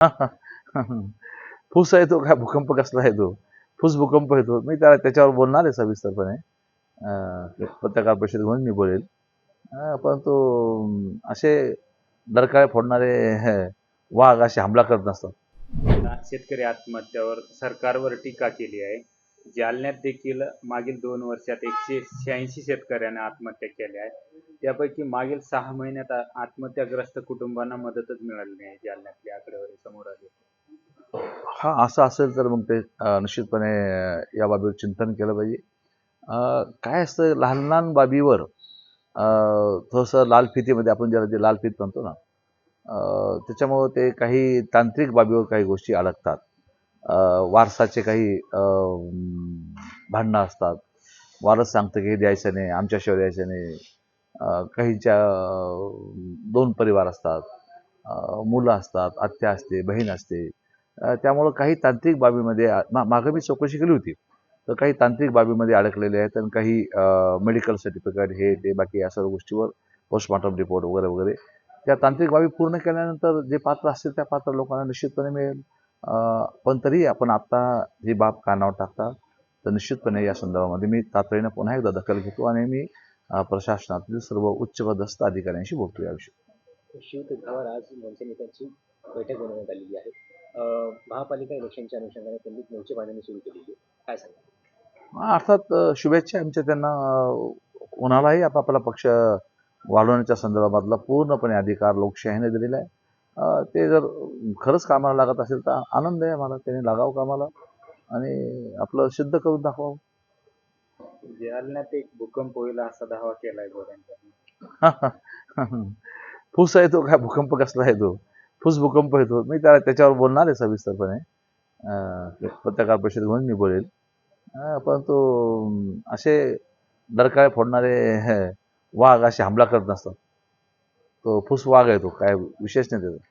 फुस आहे तो, काय भूकंप कसला आहे तो? फुस भूकंप येतो. मी त्याच्यावर बोलणार आहे सविस्तरपणे. पत्रकार परिषद म्हणून मी बोलेल. परंतु असे डरकाळे फोडणारे वाघ असे हमला करत नसतात. शेतकरी आत्महत्यावर सरकारवर टीका केली आहे. जालन्यात देखील मागील 2 वर्षात 186 शेतकऱ्यांनी आत्महत्या केल्या आहेत. त्यापैकी मागील 6 महिन्यात आत्महत्याग्रस्त कुटुंबांना मदतच मिळाली नाही. जालन्यातली आकडेवारी समोर आली. हा असं असेल तर मग ते निश्चितपणे या बाबीवर चिंतन केलं पाहिजे. काय असतं लहान लहान बाबीवर थोडंसं लालफितीमध्ये आपण ज्याला ते लालफित म्हणतो ना, त्याच्यामुळं ते काही तांत्रिक बाबीवर काही गोष्टी अडकतात. वारसाचे काही भांडणं असतात. वारस सांगतं की हे द्यायचं नाही, आमच्याशिवाय द्यायचं नाही. काहींच्या 2 परिवार असतात, मुलं असतात, आत्या असते, बहीण असते. त्यामुळं काही तांत्रिक बाबीमध्ये मागं मी चौकशी केली होती. तर काही तांत्रिक बाबीमध्ये अडकलेले आहेत आणि काही मेडिकल सर्टिफिकेट हे ते बाकी या सर्व गोष्टीवर पोस्टमॉर्टम रिपोर्ट वगैरे वगैरे त्या तांत्रिक बाबी पूर्ण केल्यानंतर जे पात्र असतील त्या पात्र लोकांना निश्चितपणे मिळेल. पण तरी आपण आत्ता ही बाब कानावर टाकता तर निश्चितपणे या संदर्भामध्ये मी तातडीनं पुन्हा एकदा दखल घेतो आणि मी प्रशासनातील सर्व उच्चपदस्थ अधिकाऱ्यांशी बोलतो याविषयी. शिवतीर्थावर आज मनसे नेत्यांची बैठक बोलवण्यात आलेली आहे. महापालिका इलेक्शनच्या अनुषंगाने त्यांनी मोर्चे बांधणी सुरू केलेली आहे. काय सांगा? अर्थात शुभेच्छा आमच्या त्यांना. कोणालाही आपापला पक्ष वाढवण्याच्या संदर्भातला पूर्णपणे अधिकार लोकशाहीने दिलेला आहे. ते जर खरंच कामाला लागत असेल तर आनंद आहे मला. त्यांनी लागावं कामाला आणि आपलं सिद्ध करून दाखवावं. जालन्यात एक भूकंप होईल असा दावा केलाय गोऱ्यांचा. फुस आहे तो, काय भूकंप कसला आहे तो? फुस भूकंप येतो. मी त्याच्यावर बोलणार आहे सविस्तरपणे. पत्रकार परिषद म्हणून मी बोलेल. परंतु असे डरकाळे फोडणारे वाघ असे हमला करत नसतात. तो फुस वाघ आहे तो, काय विशेष नाही त्याचा.